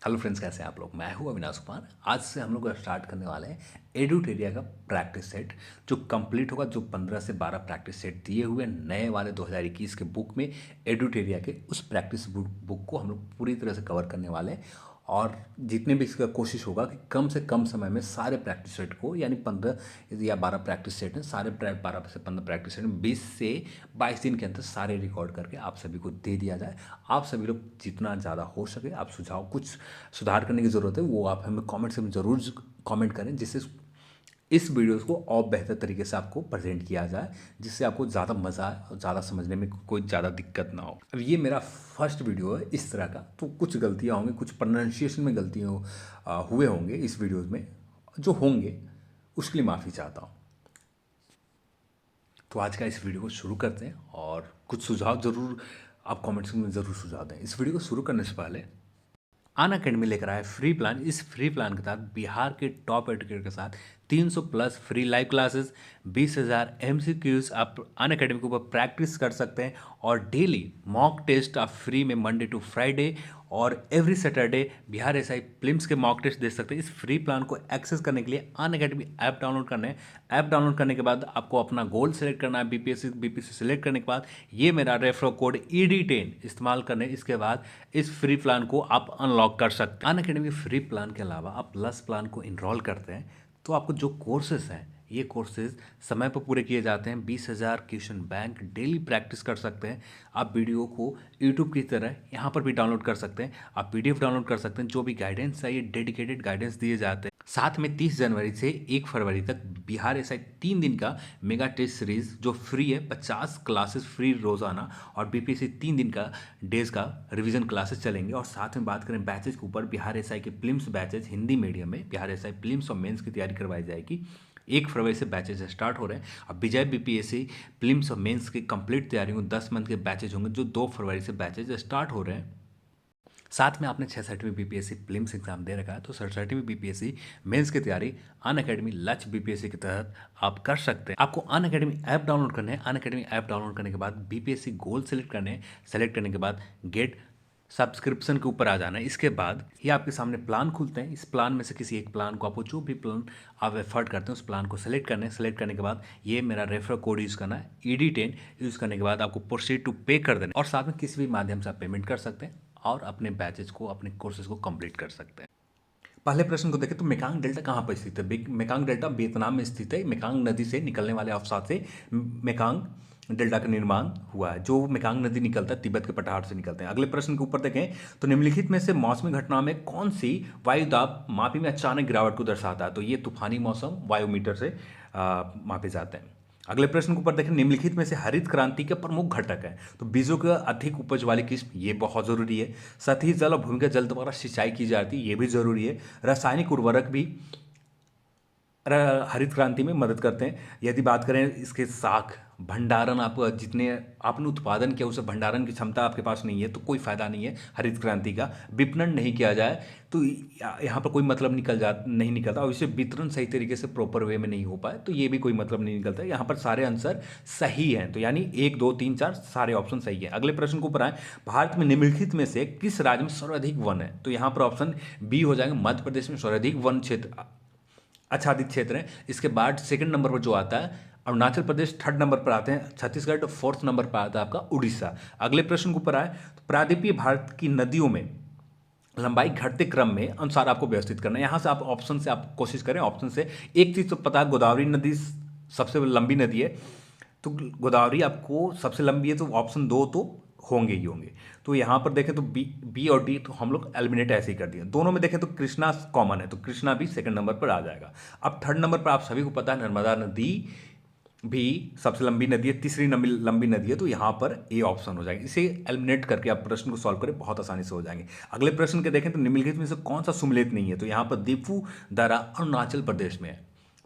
Hello friends, कैसे हैं आप लोग। मैं हूं अविनाश कुमार। आज से हम लोग स्टार्ट करने वाले हैं एडुटेरिया का प्रैक्टिस सेट जो कंप्लीट होगा, जो 15 से 12 प्रैक्टिस सेट दिए हुए नए वाले 2021 के बुक में एडुटेरिया के उस प्रैक्टिस बुक को हम लोग पूरी तरह से कवर करने वाले हैं। और जितने भी इसका कोशिश होगा कि कम से कम समय में सारे प्रैक्टिस सेट को, यानी 15 या 12 प्रैक्टिस सेट हैं, सारे 12 से 15 प्रैक्टिस सेट में 20 से 22 दिन के अंदर सारे रिकॉर्ड करके आप सभी को दे दिया जाए। आप सभी लोग जितना ज़्यादा हो सके आप सुझाव, कुछ सुधार करने की ज़रूरत है वो आप हमें कमेंट से ज़रूर कमेंट करें, जिससे इस वीडियोस को और बेहतर तरीके से आपको प्रेजेंट किया जाए, जिससे आपको ज़्यादा मज़ा आए और ज़्यादा समझने में कोई ज़्यादा दिक्कत ना हो। अब ये मेरा फर्स्ट वीडियो है इस तरह का, तो कुछ गलतियाँ होंगी, कुछ प्रोनाउंसिएशन में गलतियाँ हुए होंगे इस वीडियोज़ में, जो होंगे उसके लिए माफ़ी चाहता हूँ। तो आज का इस वीडियो को शुरू करते हैं और कुछ सुझाव ज़रूर आप कमेंट्स में ज़रूर सुझाव दें। इस वीडियो को शुरू करने से पहले अन अकेडमी लेकर आया फ्री प्लान। इस फ्री प्लान के तहत बिहार के टॉप एजुकेटर के साथ 300 plus free live classes, 20,000 MCQs आप अन अकेडमी के ऊपर प्रैक्टिस कर सकते हैं, और डेली मॉक टेस्ट आप फ्री में मंडे टू फ्राइडे और every Saturday Bihar SI prelims के मॉक टेस्ट दे सकते हैं। इस फ्री प्लान को एक्सेस करने के लिए अन अकेडमी ऐप डाउनलोड करना है। ऐप डाउनलोड करने के बाद आपको अपना गोल सेलेक्ट करना है, बीपीएससी सेलेक्ट करने के बाद ये मेरा रेफर कोड ED10 इस्तेमाल करने, इसके बाद इस फ्री प्लान को आप अनलॉक कर सकते हैं। अन अकेडमी फ्री प्लान के अलावा आप प्लस प्लान को इनरोल करते हैं तो आपको जो कोर्सेज हैं, ये कोर्सेज समय पर पूरे किए जाते हैं। 20,000 क्वेश्चन बैंक डेली प्रैक्टिस कर सकते हैं। आप वीडियो को यूट्यूब की तरह यहाँ पर भी डाउनलोड कर सकते हैं। आप PDF डाउनलोड कर सकते हैं। जो भी गाइडेंस है, ये डेडिकेटेड गाइडेंस दिए जाते हैं। साथ में 30 जनवरी से 1 फरवरी तक बिहार एसआई 3 दिन का मेगा टेस्ट सीरीज जो फ्री है, 50 क्लासेस फ्री रोजाना, और बीपीएससी 3 दिन का डेज का रिवीजन क्लासेस चलेंगे। और साथ में बात करें बैचेज के ऊपर, बिहार एसआई के प्रीलिम्स बैचेज हिंदी मीडियम में बिहार एसआई प्रीलिम्स और मेंस की तैयारी करवाई जाएगी। 1 फरवरी से बैचेज स्टार्ट हो रहे हैं। अब विजय बीपीएससी प्रीलिम्स और मेंस की कंप्लीट तैयारी में 10 मंथ के बैचेज होंगे, जो 2 फरवरी से बैचेज स्टार्ट हो रहे हैं। साथ में आपने 6वीं बीपीएससी प्रीलिम्स एग्जाम दे रखा है तो 67वीं बीपीएससी मेंस की तैयारी अन अकेडमी लक्ष्य बीपीएससी के तहत आप कर सकते हैं। आपको अन अकेडमी ऐप डाउनलोड करना है। अन अकेडमी ऐप डाउनलोड करने के बाद बीपीएससी गोल सेलेक्ट करने हैं। सेलेक्ट करने के बाद गेट सब्सक्रिप्शन के ऊपर आ जाना है। इसके बाद ये आपके सामने प्लान खुलते हैं। इस प्लान में से किसी एक प्लान को, आपको जो भी प्लान आप एफर्ट करते हैं उस प्लान को सेलेक्ट करना है। सेलेक्ट करने के बाद ये मेरा रेफर कोड यूज़ करना है, ED10 यूज़ करने के बाद आपको प्रोसीड टू पे कर देना है। और साथ में किसी भी माध्यम से आप पेमेंट कर सकते हैं और अपने बैचेज को, अपने कोर्सेज को कंप्लीट कर सकते हैं। पहले प्रश्न को देखें तो मेकांग डेल्टा कहाँ पर स्थित है। मेकांग डेल्टा वियतनाम में स्थित है। मेकांग नदी से निकलने वाले अवसाद से मेकांग डेल्टा का निर्माण हुआ है। जो मेकांग नदी निकलता है तिब्बत के पठार से निकलते हैं। अगले प्रश्न के ऊपर देखें तो निम्नलिखित में से मौसमी घटना में कौन सी वायु दाब मापी में अचानक गिरावट को दर्शाता है। तो ये तूफानी मौसम वायोमीटर से मापे जाते हैं। अगले प्रश्न के ऊपर देखें, निम्नलिखित में से हरित क्रांति के प्रमुख घटक है। तो बीजों का अधिक उपज वाली किस्म, ये बहुत जरूरी है। सतही जल और भूमिगत जल द्वारा सिंचाई की जाती है, ये भी जरूरी है। रासायनिक उर्वरक भी हरित क्रांति में मदद करते हैं। यदि बात करें इसके साख भंडारण, आप जितने आपने उत्पादन किया उसे भंडारण की क्षमता आपके पास नहीं है तो कोई फायदा नहीं है हरित क्रांति का। विपणन नहीं किया जाए तो यहाँ पर कोई मतलब नहीं निकलता, और इसे वितरण सही तरीके से प्रॉपर वे में नहीं हो पाए तो ये भी कोई मतलब नहीं निकलता। यहाँ पर सारे आंसर सही हैं, तो यानी 1 2 3 4 सारे ऑप्शन सही है। अगले प्रश्न को ऊपर आए, भारत में निम्नलिखित में से किस राज्य में सर्वाधिक वन है। तो यहाँ पर ऑप्शन बी हो जाएगा, मध्य प्रदेश में सर्वाधिक वन क्षेत्र, आच्छादित क्षेत्र है। इसके बाद सेकंड नंबर पर जो आता है अरुणाचल प्रदेश, थर्ड नंबर पर आते हैं छत्तीसगढ़, फोर्थ नंबर पर आता है आपका उड़ीसा। अगले प्रश्न के ऊपर आए तो प्रायद्वीपीय भारत की नदियों में लंबाई घटते क्रम में अनुसार आपको व्यवस्थित करना है। यहाँ से आप ऑप्शन से आप कोशिश करें। ऑप्शन से एक चीज़ तो पता है, गोदावरी नदी सबसे लंबी नदी है, तो गोदावरी आपको सबसे लंबी है, तो ऑप्शन 2 तो होंगे ही होंगे। तो यहाँ पर देखें तो बी और डी तो हम लोग एलिमिनेट ऐसे ही कर दिए। दोनों में देखें तो कृष्णा कॉमन है, तो कृष्णा भी सेकंड नंबर पर आ जाएगा। अब थर्ड नंबर पर आप सभी को पता है नर्मदा नदी भी सबसे लंबी नदी है, तीसरी लंबी नदी है, तो यहाँ पर ए ऑप्शन हो जाएगा। इसे एलिमिनेट करके आप प्रश्न को सॉल्व करें, बहुत आसानी से हो जाएंगे। अगले प्रश्न के देखें तो निम्नलिखित में से कौन सा सुमेलित नहीं है। तो यहाँ पर दीपू दरा अरुणाचल प्रदेश में है,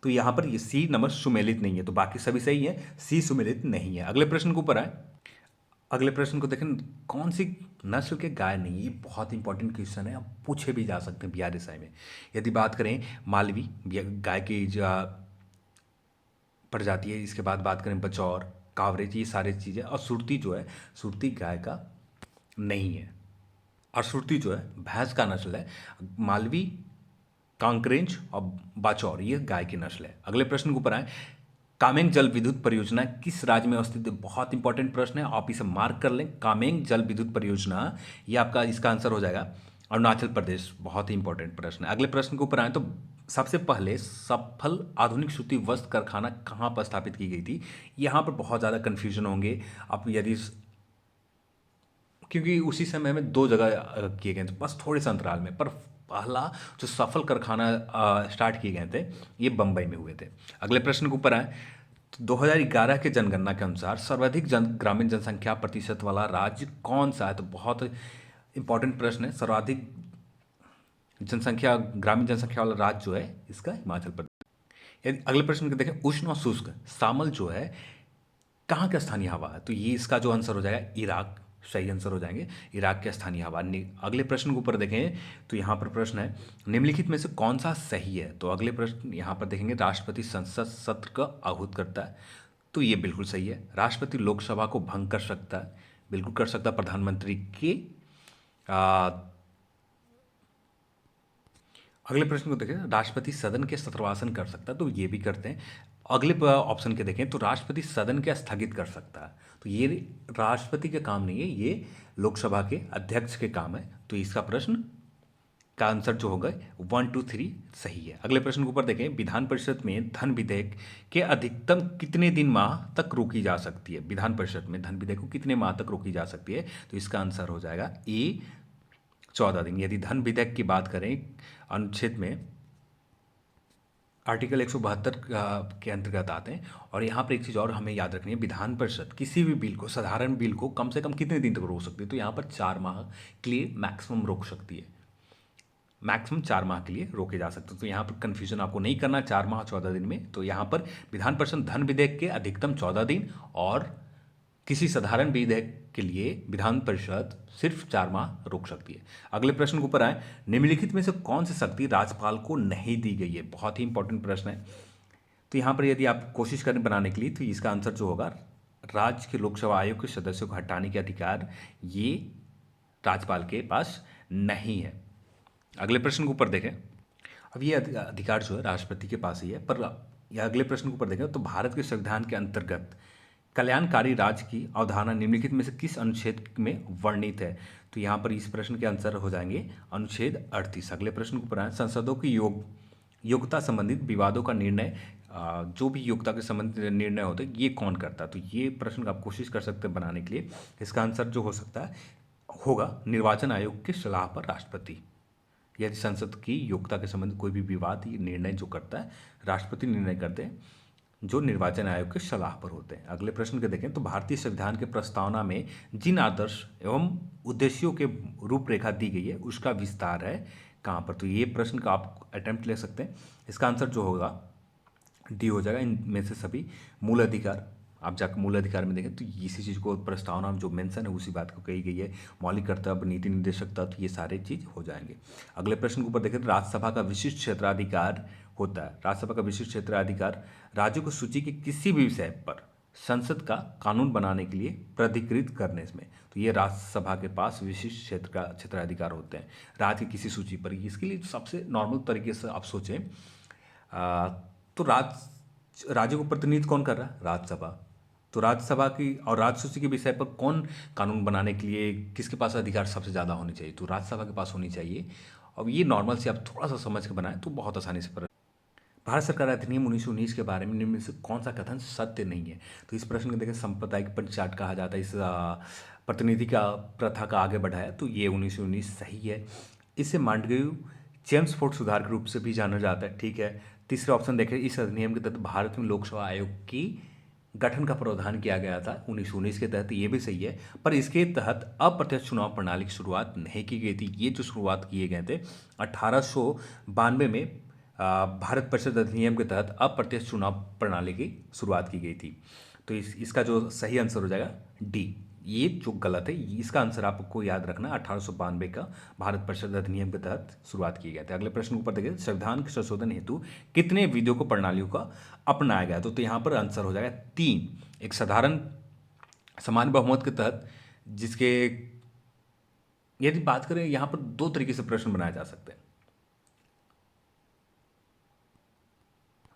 तो यहाँ पर ये सी नंबर सुमेलित नहीं है, तो बाकी सभी सही है, सी सुमेलित नहीं है। अगले प्रश्न के ऊपर आए, अगले प्रश्न को देखें, कौन सी नस्ल के गाय नहीं, ये बहुत इंपॉर्टेंट क्वेश्चन है, आप पूछे भी जा सकते हैं BRSI में। यदि बात करें मालवी गाय की जो प्रजाति है, इसके बाद बात करें बचौर, कावरेज, ये सारी चीज़ें, और सुरती जो है, सुरती गाय का नहीं है। और श्रुति जो है भैंस का नस्ल है। मालवी, कांकरेंज और बाचौर ये गाय की नस्ल है। अगले प्रश्न के ऊपर आए, कामेंग जल विद्युत परियोजना किस राज्य में अवस्थित है? बहुत इंपॉर्टेंट प्रश्न है, आप इसे मार्क कर लें। कामेंग जल विद्युत परियोजना, ये आपका इसका आंसर हो जाएगा अरुणाचल प्रदेश। बहुत ही इंपॉर्टेंट प्रश्न है। अगले प्रश्न के ऊपर आए तो सबसे पहले सफल आधुनिक सूती वस्त्र कारखाना कहाँ पर स्थापित की गई थी? यहाँ पर बहुत ज़्यादा कन्फ्यूजन होंगे आप यदि, क्योंकि उसी समय में दो जगह किए गए थे बस थोड़े से अंतराल में, पर पहला जो सफल कारखाना स्टार्ट किए गए थे ये बम्बई में हुए थे। अगले प्रश्न के ऊपर आए तो 2011 के जनगणना के अनुसार सर्वाधिक ग्रामीण जनसंख्या प्रतिशत वाला राज्य कौन सा है? तो बहुत इंपॉर्टेंट प्रश्न है। सर्वाधिक जनसंख्या ग्रामीण जनसंख्या वाला राज्य जो है इसका हिमाचल प्रदेश। यदि अगले प्रश्न को देखें, उष्ण और शुष्क सामल जो है कहाँ का स्थानीय हवा है? तो ये इसका जो आंसर हो जाएगा इराक, सही आंसर हो जाएंगे इराक के स्थानीय हवा। अगले प्रश्न के ऊपर देखें तो यहाँ पर प्रश्न है, निम्नलिखित में से कौन सा सही है? तो अगले प्रश्न यहाँ पर देखेंगे, राष्ट्रपति संसद सत्र का आहूत करता है, तो ये बिल्कुल सही है। राष्ट्रपति लोकसभा को भंग कर सकता है, बिल्कुल कर सकता है। प्रधानमंत्री के अगले प्रश्न को देखें, राष्ट्रपति सदन के सत्रवासन कर सकता है, तो ये भी करते हैं। अगले ऑप्शन के देखें तो राष्ट्रपति सदन के स्थगित कर सकता है, तो ये राष्ट्रपति का काम नहीं है, ये लोकसभा के अध्यक्ष के काम है। तो इसका प्रश्न का आंसर जो होगा 1 2 3 सही है। अगले प्रश्न के ऊपर देखें, विधान परिषद में धन विधेयक के अधिकतम कितने दिन माह तक रोकी जा सकती है? विधान परिषद में धन विधेयक को कितने माह तक रोकी जा सकती है? तो इसका आंसर हो जाएगा ए 14 दिन। यदि धन विधेयक की बात करें अनुच्छेद में आर्टिकल 172 के अंतर्गत आते हैं। और यहाँ पर एक चीज़ और हमें याद रखनी है, विधान परिषद किसी भी बिल को, साधारण बिल को कम से कम कितने दिन तक रोक सकती है? तो यहाँ पर 4 माह के लिए मैक्सिमम रोक सकती है, मैक्सिमम 4 माह के लिए रोके जा सकते हैं। तो यहाँ पर कन्फ्यूजन आपको नहीं करना, 4 माह 14 दिन में। तो यहाँ पर विधान परिषद धन विधेयक के अधिकतम 14 दिन और किसी साधारण विधेयक के लिए विधान परिषद सिर्फ 4 माह रोक सकती है। अगले प्रश्न के ऊपर आए, निम्नलिखित में से कौन सी शक्ति राज्यपाल को नहीं दी गई है? बहुत ही इंपॉर्टेंट प्रश्न है। तो यहाँ पर यदि आप कोशिश करें बनाने के लिए तो इसका आंसर जो होगा, राज्य के लोकसभा आयोग के सदस्यों को हटाने के अधिकार ये राज्यपाल के पास नहीं है। अगले प्रश्न के ऊपर देखें, अब ये अधिकार जो है राष्ट्रपति के पास ही है, पर यह अगले प्रश्न के ऊपर देखें तो भारत के संविधान के अंतर्गत कल्याणकारी राज्य की अवधारणा निम्नलिखित में से किस अनुच्छेद में वर्णित है? तो यहाँ पर इस प्रश्न के आंसर हो जाएंगे अनुच्छेद 38। अगले प्रश्न के ऊपर आए, संसदों की योग्यता संबंधित विवादों का निर्णय, जो भी योग्यता के संबंधित निर्णय होते हैं ये कौन करता है? तो ये प्रश्न आप कोशिश कर सकते हैं बनाने के लिए। इसका आंसर जो हो सकता है होगा निर्वाचन आयोग की सलाह पर राष्ट्रपति। यदि संसद की योग्यता के संबंध कोई भी विवाद निर्णय जो करता है राष्ट्रपति निर्णय करते हैं, जो निर्वाचन आयोग के सलाह पर होते हैं। अगले प्रश्न के देखें तो भारतीय संविधान के प्रस्तावना में जिन आदर्श एवं उद्देश्यों के रूपरेखा दी गई है उसका विस्तार है कहाँ पर? तो ये प्रश्न का आप अटेम्प्ट ले सकते हैं। इसका आंसर जो होगा डी हो जाएगा। इनमें से सभी मूल अधिकार, आप जाकर मूल अधिकार में देखें तो इसी चीज़ को प्रस्तावना में जो मेंशन है उसी बात को कही गई है। मौलिक कर्तव्य, नीति निर्देशक तत्व, ये सारे चीज़ हो जाएंगे। अगले प्रश्न के ऊपर देखें तो राज्यसभा का विशिष्ट क्षेत्राधिकार होता है। राज्यसभा का विशिष्ट क्षेत्राधिकार राज्यों को सूची के किसी भी विषय पर संसद का कानून बनाने के लिए प्राधिकृत करने में, तो ये राज्यसभा के पास विशिष्ट क्षेत्राधिकार होते हैं राज्य की किसी सूची पर। इसके लिए सबसे नॉर्मल तरीके से आप सोचें तो राज्यों को प्रतिनिधित्व कौन कर रहा है? राज्यसभा। तो राज्यसभा की और राज्य सूची के विषय पर कौन कानून बनाने के लिए किसके पास अधिकार सबसे ज़्यादा होने चाहिए? तो राज्यसभा के पास होनी चाहिए। अब ये नॉर्मल से आप थोड़ा सा समझ के बनाएं तो बहुत आसानी से भारत सरकार अधिनियम 1919 के बारे में निम्न में से कौन सा कथन सत्य नहीं है? तो इस प्रश्न को देखें, सांप्रदायिक पंचायत कहा जाता है, इस प्रतिनिधि का प्रथा का आगे बढ़ाया, तो ये 1919 सही है। इसे मांडगेयू चेम्सफोर्ड सुधार के रूप से भी जाना जाता है, ठीक है। तीसरा ऑप्शन देखें, इस अधिनियम के तहत भारत में लोकसभा आयोग की गठन का प्रावधान किया गया था 1919 के तहत, ये भी सही है। पर इसके तहत अप्रत्यक्ष चुनाव प्रणाली की शुरुआत नहीं की गई थी। ये जो शुरुआत किए गए थे 1892 में भारत परिषद अधिनियम के तहत अप्रत्यक्ष चुनाव प्रणाली की शुरुआत की गई थी। तो इसका जो सही आंसर हो जाएगा डी। ये जो गलत है इसका आंसर आपको याद रखना, 1892 का भारत परिषद अधिनियम के तहत शुरुआत की गई थी। अगले प्रश्न के ऊपर देखिए, संविधान के संशोधन हेतु कितने विधियों प्रणालियों का अपनाया गया? तो यहाँ पर आंसर हो जाएगा 3। एक साधारण सामान्य बहुमत के तहत जिसके यदि बात करें, यहाँ पर दो तरीके से प्रश्न बनाए जा सकते हैं,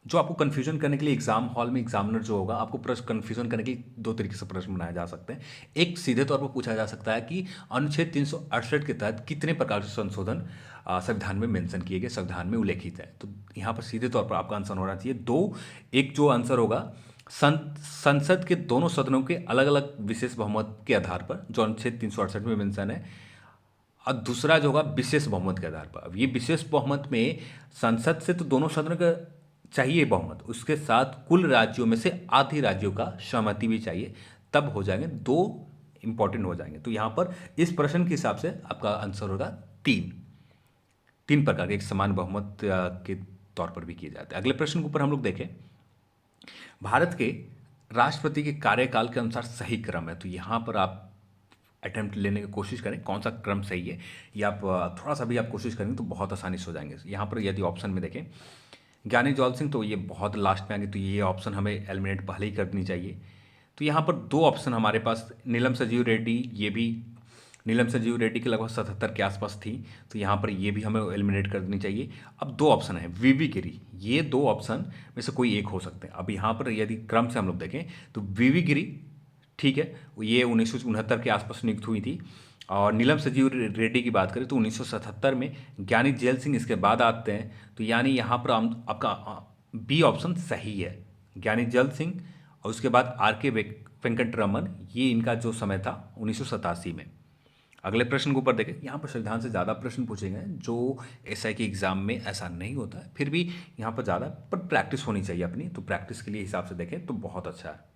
जो आपको कंफ्यूजन करने के लिए एग्जाम हॉल में एग्जामिनर जो होगा आपको प्रश्न कंफ्यूजन करने के लिए दो तरीके से प्रश्न बनाए जा सकते हैं। एक सीधे तौर पर पूछा जा सकता है कि अनुच्छेद 368 के तहत कितने प्रकार के संशोधन संविधान में मेंशन किए गए, संविधान में उल्लेखित है। तो यहाँ पर सीधे तौर पर आपका आंसर होना चाहिए दो। एक जो आंसर होगा संसद के दोनों सदनों के अलग अलग विशेष बहुमत के आधार पर, जो अनुच्छेद 368 में मेंशन है, और दूसरा जो होगा विशेष बहुमत के आधार पर। अब ये विशेष बहुमत में संसद से तो दोनों सदनों का चाहिए बहुमत, उसके साथ कुल राज्यों में से आधे राज्यों का सहमति भी चाहिए, तब हो जाएंगे दो, इंपॉर्टेंट हो जाएंगे। तो यहाँ पर इस प्रश्न के हिसाब से आपका आंसर होगा तीन। तीन प्रकार के एक समान बहुमत के तौर पर भी किए जाते हैं। अगले प्रश्न के ऊपर हम लोग देखें, भारत के राष्ट्रपति के कार्यकाल के अनुसार सही क्रम है। तो यहाँ पर आप अटेम्प्ट लेने की कोशिश करें कौन सा क्रम सही है, या आप थोड़ा सा भी आप कोशिश करेंगे तो बहुत आसानी से हो जाएंगे। यहाँ पर यदि ऑप्शन में देखें ज्ञानी जौल सिंह, तो ये बहुत लास्ट में आएंगे, तो ये ऑप्शन हमें एलिमिनेट पहले ही कर देनी चाहिए। तो यहाँ पर दो ऑप्शन हमारे पास, नीलम संजीव रेड्डी, ये भी नीलम संजीव रेड्डी के लगभग 77 के आसपास थी, तो यहाँ पर ये भी हमें एलिमिनेट कर देनी चाहिए। अब दो ऑप्शन है वीवी गिरी, ये दो ऑप्शन में से कोई एक हो सकते हैं। अब यहाँ पर यदि क्रम से हम लोग देखें तो वीवी गिरी ठीक है, ये 1969 के आसपास नियुक्त हुई थी। और नीलम संजीव रेड्डी की बात करें तो 1977 में, ज्ञानी जैल सिंह इसके बाद आते हैं। तो यानी यहाँ पर आपका बी ऑप्शन सही है, ज्ञानी जैल सिंह और उसके बाद आर के वेंकटरमन, ये इनका जो समय था 1987 में। अगले प्रश्न के ऊपर देखें, यहाँ पर संविधान से ज़्यादा प्रश्न पूछे गए, जो एसआई के एग्जाम में ऐसा नहीं होता है, फिर भी यहाँ पर ज़्यादा पर प्रैक्टिस होनी चाहिए अपनी, तो प्रैक्टिस के लिए हिसाब से देखें तो बहुत अच्छा है।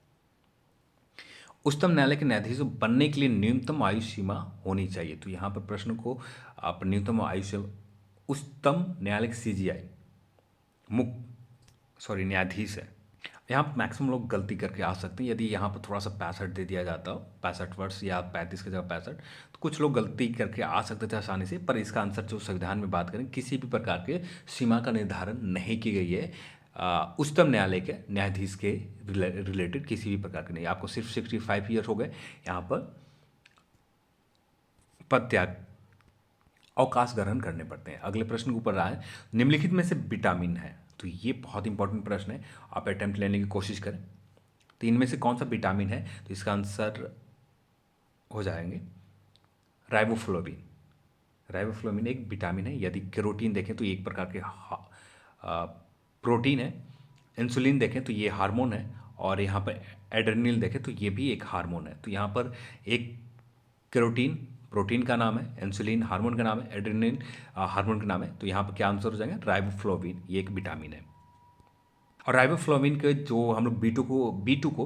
उच्चतम न्यायालय के न्यायाधीश बनने के लिए न्यूनतम आयु सीमा होनी चाहिए। तो यहाँ पर प्रश्न को आप न्यूनतम आयु से, उच्चतम न्यायालय के सीजीआई न्यायाधीश है। यहाँ पर मैक्सिमम लोग गलती करके आ सकते हैं, यदि यहाँ पर थोड़ा सा 65 दे दिया जाता हो, 65 वर्ष या 35 की जगह 65, तो कुछ लोग गलती करके आ सकते थे आसानी से। पर इसका आंसर जो संविधान में बात करें, किसी भी प्रकार के सीमा का निर्धारण नहीं की गई है उच्चतम न्यायालय के न्यायाधीश के रिलेटेड किसी भी प्रकार के नहीं। आपको सिर्फ 65 ईयर हो गए यहाँ पर पद त्याग अवकाश ग्रहण करने पड़ते हैं। अगले प्रश्न के ऊपर रहा है, निम्नलिखित में से विटामिन है। तो ये बहुत इंपॉर्टेंट प्रश्न है, आप अटेम्प्ट लेने की कोशिश करें। तो इनमें से कौन सा विटामिन है, तो इसका आंसर हो जाएंगे राइबोफ्लोविन। राइबोफ्लोविन एक विटामिन है। यदि कैरोटीन देखें तो ये एक प्रकार के प्रोटीन है। इंसुलिन देखें तो ये हार्मोन है, और यहाँ पर एड्रेनलिन देखें तो ये भी एक हार्मोन है। तो यहाँ पर एक कैरोटीन प्रोटीन का नाम है, इंसुलिन हार्मोन का नाम है, एड्रेनलिन हार्मोन का नाम है। तो यहाँ पर क्या आंसर हो जाएगा, राइबोफ्लोविन, ये एक विटामिन है। और राइबोफ्लोविन के जो हम लोग बी टू को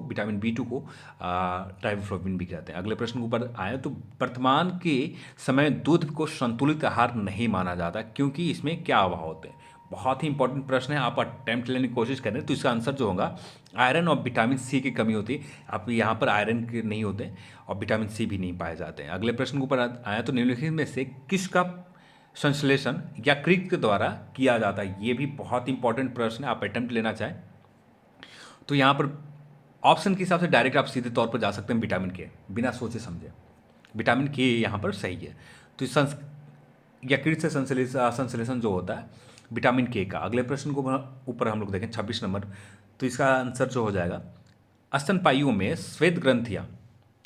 विटामिन बी टू को राइबोफ्लोविन भी कहते हैं। अगले प्रश्न के ऊपर आए तो वर्तमान के समय दूध को संतुलित आहार नहीं माना जाता क्योंकि इसमें क्या अभाव होते हैं। बहुत ही इंपॉर्टेंट प्रश्न है, आप अटेम्प्ट लेने की कोशिश करें तो इसका आंसर जो होगा आयरन और विटामिन सी की कमी होती है। आप यहाँ पर आयरन के नहीं होते और विटामिन सी भी नहीं पाए जाते हैं। अगले प्रश्न के ऊपर आया तो निम्नलिखित में से किसका संश्लेषण या क्रिक के द्वारा किया जाता है। ये भी बहुत इंपॉर्टेंट प्रश्न है, आप अटेम्प्ट लेना चाहें तो यहाँ पर ऑप्शन के हिसाब से डायरेक्ट आप सीधे तौर पर जा सकते हैं विटामिन के, बिना सोचे समझे विटामिन के यहाँ पर सही है। तो यकृत से संश्लेषण जो होता है विटामिन के का। अगले प्रश्न को ऊपर हम लोग देखें 26 नंबर, तो इसका आंसर जो हो जाएगा स्तनपायियों में श्वेत ग्रंथियाँ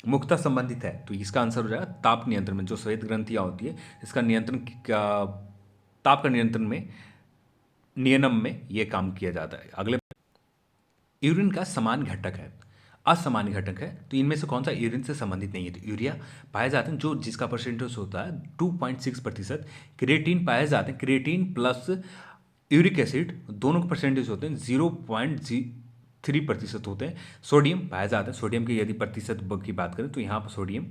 मुख्यतः संबंधित है। तो इसका आंसर हो जाएगा ताप नियंत्रण में, जो श्वेत ग्रंथियाँ होती है इसका नियंत्रण ताप का नियंत्रण में नियनम में ये काम किया जाता है। अगले यूरिन का समान घटक है, असामान्य घटक है, तो इनमें से कौन सा यूरिन से संबंधित नहीं है। तो यूरिया पाए जाते हैं जो जिसका परसेंटेज होता है 2.6%। क्रिएटिन पाए जाते हैं, क्रिएटिन प्लस यूरिक एसिड दोनों के परसेंटेज होते हैं 0.3% होते हैं। सोडियम पाया जाता है, सोडियम की यदि प्रतिशत की बात करें तो यहाँ पर सोडियम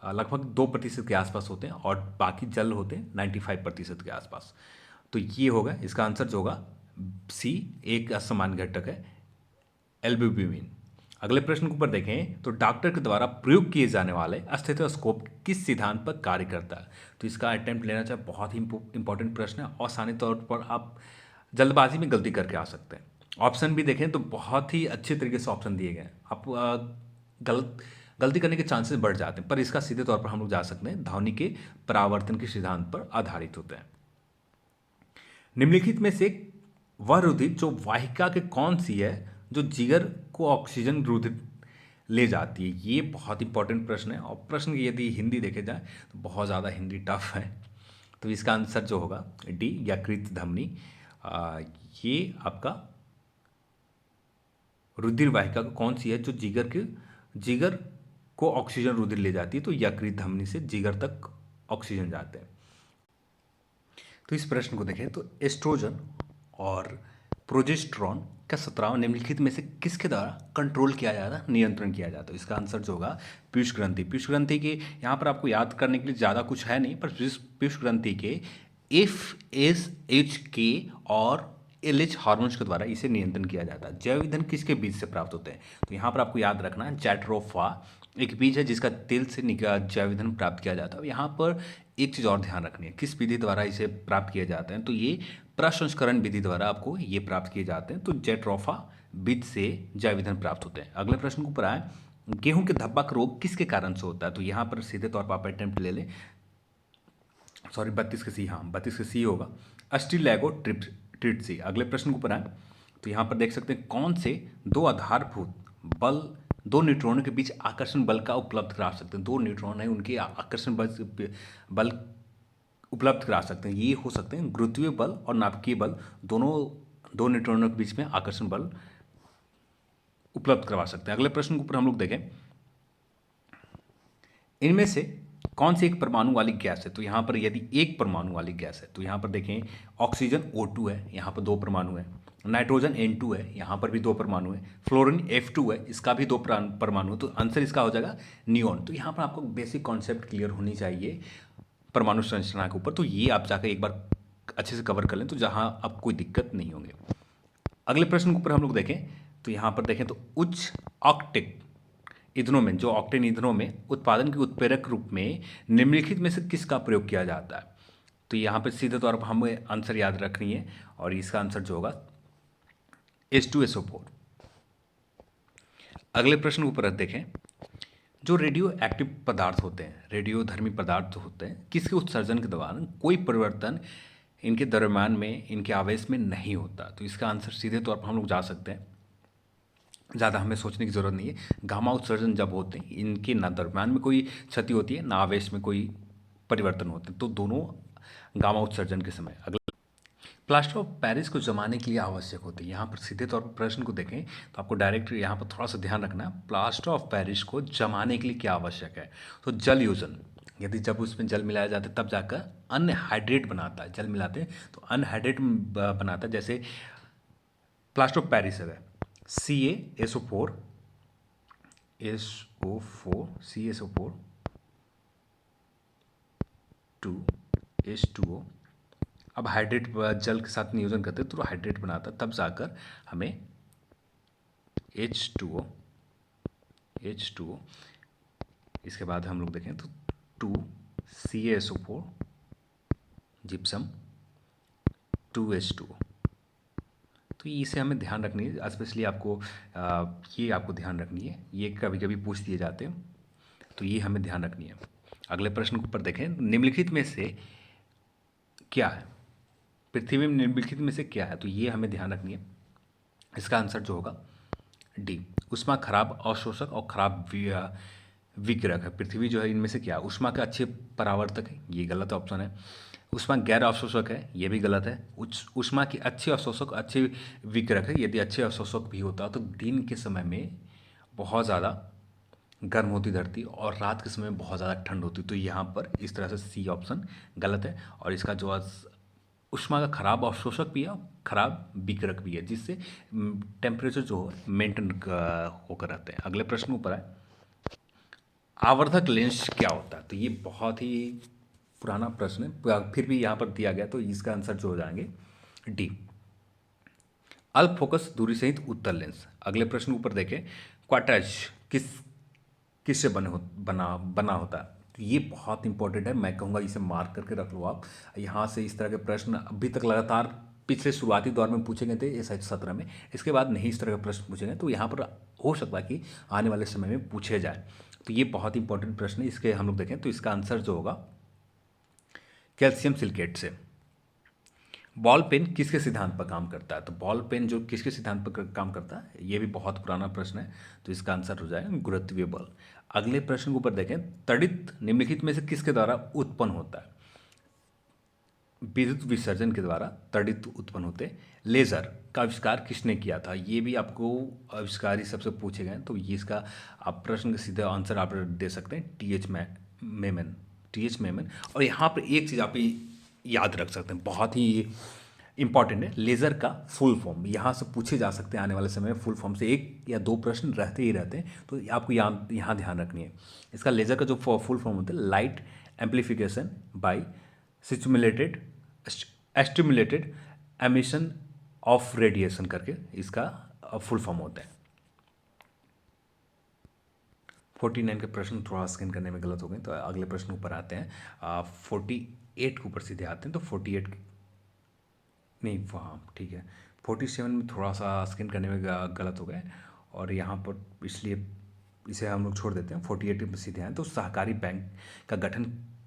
लगभग 2% के आसपास होते हैं, और बाकी जल होते हैं 95% के आसपास। तो ये होगा इसका आंसर जो होगा सी, एक असामान्य घटक है एल्ब्यूमिन। अगले प्रश्न के ऊपर देखें तो डॉक्टर के द्वारा प्रयोग किए जाने वाले स्टेथोस्कोप किस सिद्धांत पर कार्य करता है। तो इसका अटेम्प्ट लेना चाहिए, बहुत ही इंपॉर्टेंट प्रश्न है और आसानी तौर पर आप जल्दबाजी में गलती करके आ सकते हैं। ऑप्शन भी देखें तो बहुत ही अच्छे तरीके से ऑप्शन दिए गए हैं, आप गलत गलती करने के चांसेस बढ़ जाते हैं, पर इसका सीधे तौर पर हम लोग जा सकते हैं ध्वनि के परावर्तन के सिद्धांत पर आधारित होते हैं। निम्नलिखित में से वह रुधिर जो वाहिका के कौन सी है जो जिगर को ऑक्सीजन रुधिर ले जाती है? ये बहुत इंपॉर्टेंट प्रश्न है, और प्रश्न की यदि हिंदी देखे जाए तो बहुत ज़्यादा हिंदी टफ है। तो इसका आंसर जो होगा डी, यकृत धमनी। ये आपका रुधिर वाहिका कौन सी है जो जिगर को ऑक्सीजन रुधिर ले जाती है? तो यकृत धमनी से जिगर तक ऑक्सीजन जाते हैं। तो इस प्रश्न को देखें तो एस्ट्रोजन और प्रोजेस्टेरॉन का स्राव निम्नलिखित में से किसके द्वारा कंट्रोल किया जाता है, नियंत्रण किया जाता है? इसका आंसर जो होगा पीयूष ग्रंथि। पीयूष ग्रंथि के यहाँ पर आपको याद करने के लिए ज़्यादा कुछ है नहीं, पर पीयूष ग्रंथि के FSH और LH हार्मोन्स के द्वारा इसे नियंत्रण किया जाता है। जैव ईंधन किसके बीज से प्राप्त होते हैं? तो यहाँ पर आपको याद रखना है जैट्रोफा एक बीज है जिसका तेल से जैव ईंधन प्राप्त किया जाता है। यहाँ पर एक चीज़ और ध्यान रखनी है, किस विधि द्वारा इसे प्राप्त किए जाते हैं? तो ये प्रसंस्करण विधि द्वारा आपको ये प्राप्त किए जाते हैं। तो जैट्रोफा बीज से जैव ईंधन प्राप्त होते हैं। अगले प्रश्न के ऊपर आए, गेहूं के धब्बा का रोग किसके कारण से होता है? तो यहाँ पर सीधे तौर पर आप अटेम्प्ट ले लें, सॉरी 32 के सी, हाँ 32 के सी होगा अस्टिलैगोट्रिप्सी। अगले प्रश्न के ऊपर आए तो यहाँ पर देख सकते हैं कौन से दो आधारभूत बल दो न्यूट्रॉनों के बीच आकर्षण बल का उपलब्ध करा सकते हैं? दो न्यूट्रॉन है, उनके आकर्षण बल उपलब्ध करा सकते हैं। ये हो सकते हैं गुरुत्वीय बल और नाभिकीय बल, दोनों दो न्यूट्रॉनों के बीच में आकर्षण बल उपलब्ध करवा सकते हैं। अगले प्रश्न के ऊपर हम लोग देखें, इनमें से कौन सी एक परमाणु वाली गैस है? तो यहाँ पर यदि एक परमाणु वाली गैस है तो यहाँ पर देखें ऑक्सीजन O2 है, यहाँ पर दो परमाणु है। नाइट्रोजन N2 है, यहाँ पर भी दो परमाणु है। फ्लोरीन F2 है, इसका भी दो परमाणु है। तो आंसर इसका हो जाएगा नियोन। तो यहाँ पर आपको बेसिक कॉन्सेप्ट क्लियर होनी चाहिए परमाणु संरचना के ऊपर, तो ये आप जाकर एक बार अच्छे से कवर कर लें तो जहाँ अब कोई दिक्कत नहीं होंगे। अगले प्रश्न के ऊपर हम लोग देखें तो यहाँ पर देखें तो उच्च ऑक्टेट ईंधनों में, जो ऑक्टेन ईंधनों में उत्पादन के उत्प्रेरक रूप में निम्नलिखित में से किसका प्रयोग किया जाता है? तो यहाँ पर सीधे तौर पर हमें आंसर याद रखनी है, और इसका आंसर जो होगा H2SO4। अगले प्रश्न के ऊपर देखें, जो रेडियो एक्टिव पदार्थ होते हैं, रेडियोधर्मी पदार्थ होते हैं, किसके उत्सर्जन के दौरान कोई परिवर्तन इनके दरम्यान में, इनके आवेश में नहीं होता? तो इसका आंसर सीधे तौर पर हम लोग जा सकते हैं, ज़्यादा हमें सोचने की ज़रूरत नहीं है। गामा उत्सर्जन जब होते हैं, इनके ना दरम्यान में कोई क्षति होती है ना आवेश में कोई परिवर्तन होते हैं, तो दोनों गामा उत्सर्जन के समय। अगला प्लास्टर ऑफ पेरिस को जमाने के लिए आवश्यक होती है। यहाँ पर सीधे तौर पर प्रश्न को देखें तो आपको डायरेक्ट यहाँ पर थोड़ा सा ध्यान रखना है, प्लास्टर ऑफ पेरिस को जमाने के लिए क्या आवश्यक है? तो जल योजन, यदि जब उसमें जल मिलाया जाता है तब जाकर अनहाइड्रेट बनाता है। जल मिलाते हैं तो अनहाइड्रेट बनाता है। जैसे प्लास्टर ऑफ पेरिस है CaSO4 CaSO4 2H2O। अब हाइड्रेट जल के साथ नियोजन करते हैं तो हाइड्रेट बनाता है, तब जाकर हमें H2O। इसके बाद हम लोग देखें तो 2CaSO4 जिप्सम 2H2O। तो इसे हमें ध्यान रखनी है, स्पेशली आपको ये आपको ध्यान रखनी है, ये कभी कभी पूछ दिए जाते हैं, तो ये हमें ध्यान रखनी है। अगले प्रश्न के ऊपर देखें, निम्नलिखित में से क्या है? पृथ्वी में निम्नलिखित में से क्या है? तो ये हमें ध्यान रखनी है। इसका आंसर जो होगा डी, ऊष्मा खराब अवशोषक और खराब विकिरक है। पृथ्वी जो है इनमें से क्या? ऊष्मा के अच्छे परावर्तक है, ये गलत ऑप्शन है। ऊष्मा गैर अवशोषक है, ये भी गलत है। ऊष्मा की अच्छे अवशोषक अच्छे विकिरक है। यदि अच्छे अवशोषक भी होता तो दिन के समय में बहुत ज़्यादा गर्म होती धरती और रात के समय में बहुत ज़्यादा ठंड होती। तो यहाँ पर इस तरह से सी ऑप्शन गलत है, और इसका जो ऊष्मा का खराब अवशोषक भी है, खराब विकिरक भी है, जिससे टेम्परेचर जो है मेंटेन होकर रहते हैं। अगले प्रश्न ऊपर है, आवर्धक लेंस क्या होता है? तो ये बहुत ही पुराना प्रश्न है, फिर भी यहाँ पर दिया गया, तो इसका आंसर जो हो जाएंगे डी, अल्प फोकस दूरी सहित उत्तल लेंस। अगले प्रश्न ऊपर देखें, क्वार्टज किससे बना होता है? तो ये बहुत इंपॉर्टेंट है, मैं कहूँगा इसे मार्क करके रख लो आप। यहाँ से इस तरह के प्रश्न अभी तक लगातार पिछले शुरुआती दौर में पूछे गए थे इस 17 में, इसके बाद नहीं इस तरह के प्रश्न पूछे गए, तो यहाँ पर हो सकता है कि आने वाले समय में पूछे जाए। तो ये बहुत इंपॉर्टेंट प्रश्न है, इसके हम लोग देखें तो इसका आंसर जो होगा कैल्शियम सिलिकेट से। बॉल पेन किसके सिद्धांत पर काम करता है? तो बॉल पेन जो किसके सिद्धांत पर काम करता है, ये भी बहुत पुराना प्रश्न है, तो इसका आंसर हो जाएगा गुरुत्वीय बल। अगले प्रश्न के ऊपर देखें, तड़ित निम्नलिखित में से किसके द्वारा उत्पन्न होता है? विद्युत विसर्जन के द्वारा तड़ित उत्पन्न होते हैं। लेज़र का आविष्कार किसने किया था? ये भी आपको आविष्कार ही सबसे पूछे गए, तो ये इसका आप प्रश्न का सीधा आंसर आप दे सकते हैं मेमन, मेमन। और यहाँ पर एक चीज़ आप याद रख सकते हैं, बहुत ही इंपॉर्टेंट है, लेज़र का फुल फॉर्म यहाँ से पूछे जा सकते हैं आने वाले समय में। फुल फॉर्म से एक या दो प्रश्न रहते ही रहते हैं, तो आपको यहाँ ध्यान रखनी है। इसका लेज़र का जो फुल फॉर्म होता है, light amplification by stimulated emission of radiation करके इसका फुल फॉर्म होता है। 49 के प्रश्न थोड़ा स्कैन करने में गलत हो गए, तो अगले प्रश्न ऊपर आते हैं। 48 के ऊपर सीधे आते हैं, तो 48 नहीं, हाँ ठीक है, 47 में थोड़ा सा स्कैन करने में गलत हो गए, और यहाँ पर इसलिए इसे हम लोग छोड़ देते हैं। 48 में सीधे आए तो सहकारी बैंक का गठन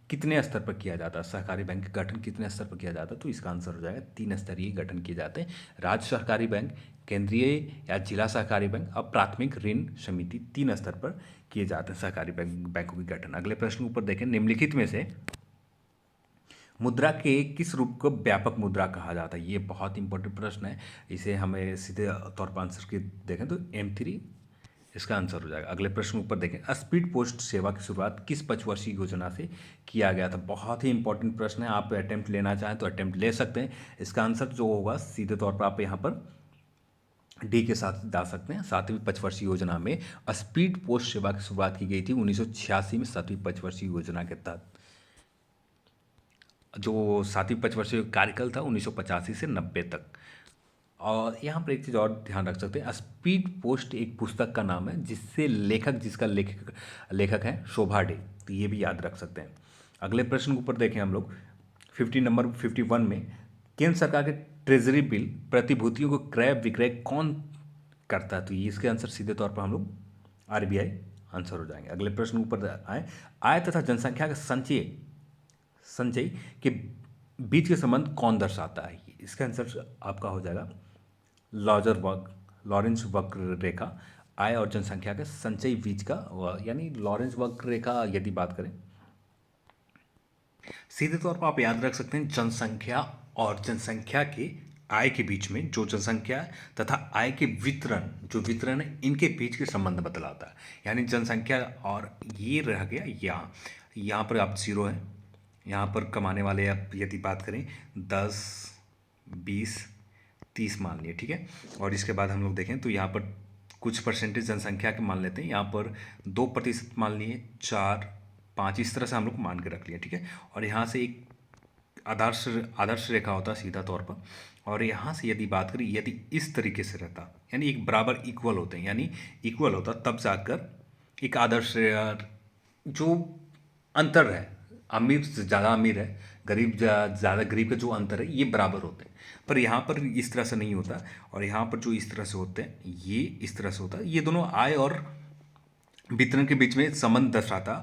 कितने स्तर पर किया जाता है? सहकारी बैंक का गठन कितने स्तर पर किया जाता है? तो इसका आंसर हो जाएगा 3 स्तरीय गठन किए जाते हैं। राज्य सहकारी बैंक, केंद्रीय या जिला सहकारी बैंक और प्राथमिक ऋण समिति, 3 स्तर पर किए जाते हैं सहकारी बैंकों की गठन। अगले प्रश्न ऊपर देखें, निम्नलिखित में से मुद्रा के किस रूप को व्यापक मुद्रा कहा जाता है? ये बहुत इंपॉर्टेंट प्रश्न है, इसे हमें सीधे तौर पर आंसर की देखें तो M3 इसका आंसर हो जाएगा। अगले प्रश्न ऊपर देखें, स्पीड पोस्ट सेवा की शुरुआत किस पंचवर्षीय योजना से किया गया था? बहुत ही इंपॉर्टेंट प्रश्न है, आप अटेम्प्ट लेना चाहें तो अटेम्प्ट ले सकते हैं। इसका आंसर जो होगा सीधे तौर पर आप यहाँ पर डी के साथ डाल सकते हैं। 7वीं पंचवर्षीय योजना में स्पीड पोस्ट सेवा की शुरुआत की गई थी 1986 में, 7वीं पंचवर्षीय योजना के तहत। जो 7वीं पंचवर्षीय कार्यकाल था 1985 से 90 तक। और यहाँ पर एक चीज़ और ध्यान रख सकते हैं, स्पीड पोस्ट एक पुस्तक का नाम है जिससे जिसका लेखक है शोभा डे, तो ये भी याद रख सकते हैं। अगले प्रश्न के ऊपर देखें हम लोग, नंबर 51 में केंद्र सरकार के ट्रेजरी बिल प्रतिभूतियों को क्रय विक्रय कौन करता है? तो ये इसके आंसर सीधे तौर पर हम लोग RBI आंसर हो जाएंगे। अगले प्रश्न ऊपर आय तथा जनसंख्या का संचय के बीच के संबंध कौन दर्शाता है? इसका आंसर आपका हो जाएगा लॉरेंस वक्र रेखा। आय और जनसंख्या के संचय बीच का, यानी लॉरेंस वक्र रेखा यदि बात करें, सीधे तौर पर आप याद रख सकते हैं, जनसंख्या और जनसंख्या के आय के बीच में जो जनसंख्या तथा आय के वितरण है, इनके बीच के संबंध बतलाता है। यानी जनसंख्या, और ये रह गया यहाँ पर आप 0 है, यहाँ पर कमाने वाले आप यदि बात करें 10, 20, 30 मान लिए, ठीक है। और इसके बाद हम लोग देखें तो यहाँ पर कुछ परसेंटेज जनसंख्या के मान लेते हैं, यहाँ पर 2% मान लिए, 4, 5, इस तरह से हम लोग मान के रख लिया, ठीक है। और यहाँ से एक आदर्श रेखा होता है सीधा तौर पर, और यहाँ से यदि बात करें, यदि इस तरीके से रहता, यानी एक बराबर इक्वल होते हैं, यानी इक्वल होता, तब जाकर एक आदर्श जो अंतर है, अमीर से ज़्यादा अमीर है, गरीब ज़्यादा गरीब का जो अंतर है, ये बराबर होते हैं। पर यहाँ पर इस तरह से नहीं होता, और यहाँ पर जो इस तरह से होते हैं, ये इस तरह से होता है। ये दोनों आय और वितरण के बीच में संबंध दर्शाता,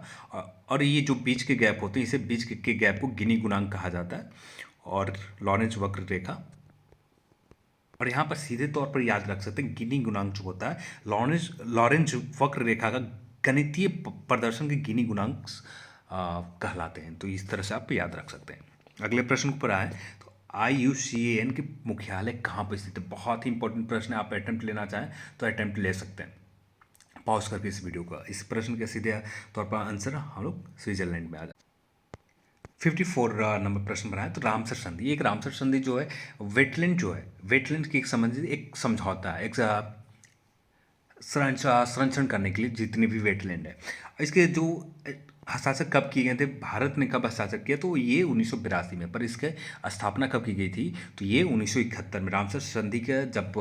और ये जो बीच के गैप होते हैं, इसे बीच के गैप को गिनी गुणांक कहा जाता है, और लॉरेंस वक्र रेखा। और यहाँ पर सीधे तौर पर याद रख सकते हैं, गिनी गुणांक जो होता है, लॉरेंस वक्र रेखा का गणितीय प्रदर्शन के गिनी गुणांक कहलाते हैं। तो इस तरह से आप याद रख सकते हैं। अगले प्रश्न पर आए तो IUCAN के मुख्यालय कहाँ पर स्थित है? बहुत ही इंपॉर्टेंट प्रश्न है, आप अटेम्प्ट लेना चाहें तो अटेम्प्ट ले सकते हैं पॉज करके इस वीडियो का। इस प्रश्न का सीधे तौर पर आंसर हम लोग स्विट्जरलैंड में आ जाए। 54 नंबर प्रश्न बनाया, तो रामसर संधि, एक रामसर संधि जो है वेटलैंड की एक संबंधित एक समझौता है, एक संरक्षण करने के लिए जितनी भी वेटलैंड है। इसके जो हस्ताक्षर कब किए गए थे, भारत ने कब हस्ताक्षर किया, तो ये 1982 में। पर इसके स्थापना कब की गई थी, तो ये 1971 में। रामसर संधि के जब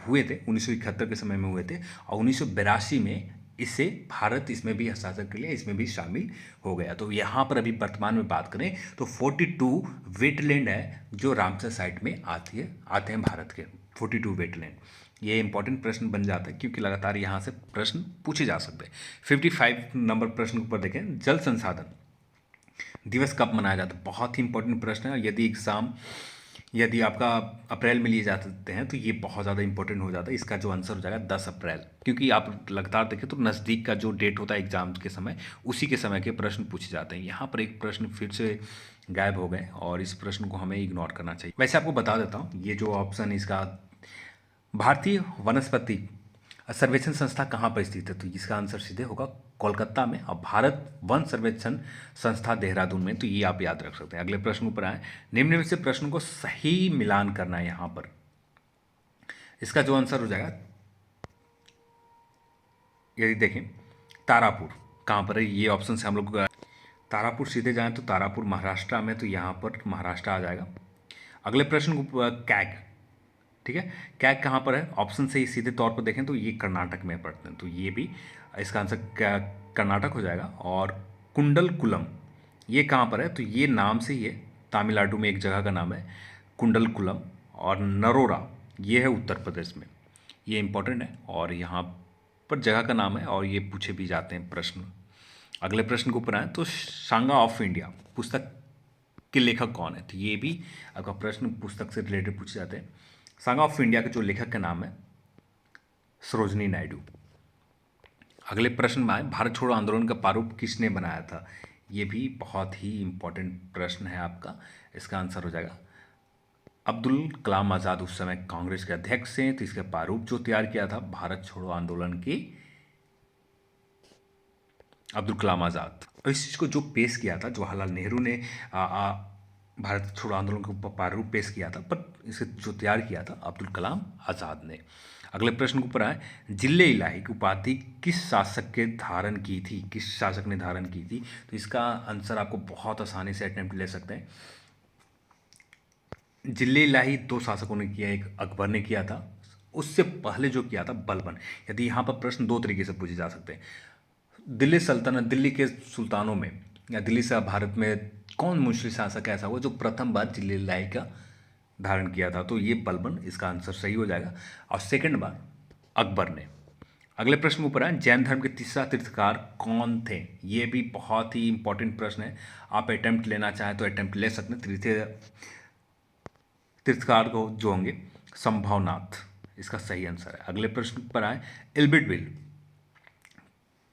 हुए थे 1971 के समय में हुए थे, और 1982 में इससे भारत इसमें भी हस्ताक्षर के लिए इसमें भी शामिल हो गया। तो यहाँ पर अभी वर्तमान में बात करें तो 42 वेटलैंड है जो रामसर साइट में आते हैं भारत के 42 वेटलैंड। ये इंपॉर्टेंट प्रश्न बन जाता है क्योंकि लगातार यहाँ से प्रश्न पूछे जा सकते हैं। 55 नंबर प्रश्न के ऊपर देखें, जल संसाधन दिवस कब मनाया जाता है। बहुत ही इंपॉर्टेंट प्रश्न है। यदि आपका अप्रैल में लिए जाते हैं तो ये बहुत ज़्यादा इंपॉर्टेंट हो जाता है। इसका जो आंसर हो जाएगा 10 अप्रैल, क्योंकि आप लगातार देखें तो नज़दीक का जो डेट होता है एग्जाम के समय, उसी के समय के प्रश्न पूछे जाते हैं। यहाँ पर एक प्रश्न फिर से गायब हो गए और इस प्रश्न को हमें इग्नोर करना चाहिए। वैसे आपको बता देता हूँ, ये जो ऑप्शन इसका भारतीय वनस्पति सर्वेक्षण संस्था कहाँ पर स्थित है, तो इसका आंसर सीधे होगा कोलकाता में, और भारत वन सर्वेक्षण संस्था देहरादून में। तो ये आप याद रख सकते हैं। अगले प्रश्न पर आए, निम्न में से प्रश्न को सही मिलान करना है। यहाँ पर इसका जो आंसर हो जाएगा, यदि देखें तारापुर कहाँ पर है, ये ऑप्शन से हम लोग तारापुर सीधे जाएं तो तारापुर महाराष्ट्र में, तो यहाँ पर महाराष्ट्र आ जाएगा। अगले प्रश्न को कैग, ठीक है, कैग कहाँ पर है, ऑप्शन से ही सीधे तौर पर देखें तो ये कर्नाटक में पड़ते हैं, तो ये भी इसका आंसर कर्नाटक हो जाएगा। और कुंडलकुलम ये कहाँ पर है, तो ये नाम से ही है, तमिलनाडु में एक जगह का नाम है कुंडलकुलम। और नरोरा ये है उत्तर प्रदेश में। ये इंपॉर्टेंट है और यहाँ पर जगह का नाम है और ये पूछे भी जाते हैं प्रश्न। अगले प्रश्न के ऊपर आए तो सांगा ऑफ इंडिया पुस्तक के लेखक कौन है, तो ये भी आपका प्रश्न पुस्तक से रिलेटेड पूछे जाते हैं। सांगा ऑफ इंडिया के जो लेखक का नाम है सरोजनी नायडू। अगले प्रश्न में आए, भारत छोड़ो आंदोलन का प्रारूप किसने बनाया था, ये भी बहुत ही इंपॉर्टेंट प्रश्न है आपका। इसका आंसर हो जाएगा अब्दुल कलाम आज़ाद। उस समय कांग्रेस के अध्यक्ष हैं, तो इसका प्रारूप जो तैयार किया था भारत छोड़ो आंदोलन की अब्दुल कलाम आज़ाद। और इस चीज़ को जो पेश किया था जवाहरलाल नेहरू ने भारत छोड़ो आंदोलन को प्रारूप पेश किया था, पर इसे जो तैयार किया था अब्दुल कलाम आज़ाद ने। अगले प्रश्न के ऊपर आए, जिले इलाही की उपाधि किस शासक के धारण की थी, किस शासक ने धारण की थी, तो इसका आंसर आपको बहुत आसानी से अटेम्प्ट ले सकते हैं। जिले इलाही दो शासकों ने किया, एक अकबर ने किया था, उससे पहले जो किया था बलबन। यदि यहाँ पर प्रश्न दो तरीके से पूछे जा सकते हैं, दिल्ली सल्तनत, दिल्ली के सुल्तानों में या दिल्ली से भारत में कौन मुस्लिम शासक ऐसा हुआ जो प्रथम बार जिले इलाही का धारण किया था, तो ये बलबन इसका आंसर सही हो जाएगा। और सेकंड बार अकबर ने। अगले प्रश्न के ऊपर आए, जैन धर्म के तीसरा तीर्थकार कौन थे, ये भी बहुत ही इंपॉर्टेंट प्रश्न है। आप अटेम्प्ट लेना चाहें तो अटेम्प्ट ले सकते हैं। तृतीय तीर्थकार को जो होंगे संभवनाथ, इसका सही आंसर है। अगले प्रश्न पर आए, एल्बर्ट विल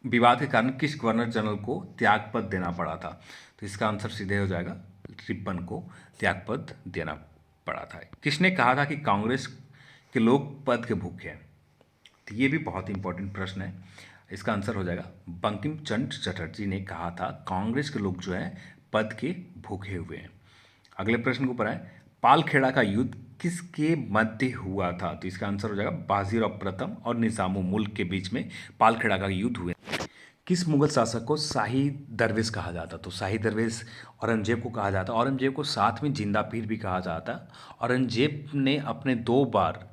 विवाद के कारण किस गवर्नर जनरल को त्यागपद देना पड़ा था, तो इसका आंसर सीधे हो जाएगा रिपन को त्यागपद देना पड़ा था। किसने कहा था कि कांग्रेस के लोग पद के भूखे हैं, तो ये भी बहुत इंपॉर्टेंट प्रश्न है। इसका आंसर हो जाएगा बंकिम चंद्र चटर्जी ने कहा था कांग्रेस के लोग जो है पद के भूखे हुए हैं। अगले प्रश्न के ऊपर आए, पालखेड़ा का युद्ध किसके मध्य हुआ था, तो इसका आंसर हो जाएगा बाजीराव प्रथम और निजामुल मुल्क के बीच में पालखेड़ा का युद्ध हुए। किस मुगल शासक को शाही दरवेश कहा जाता, तो शाही दरवेश औरंगजेब को कहा जाता। औरंगजेब को साथ में जिंदा पीर भी कहा जाता। औरंगजेब ने अपने दो बार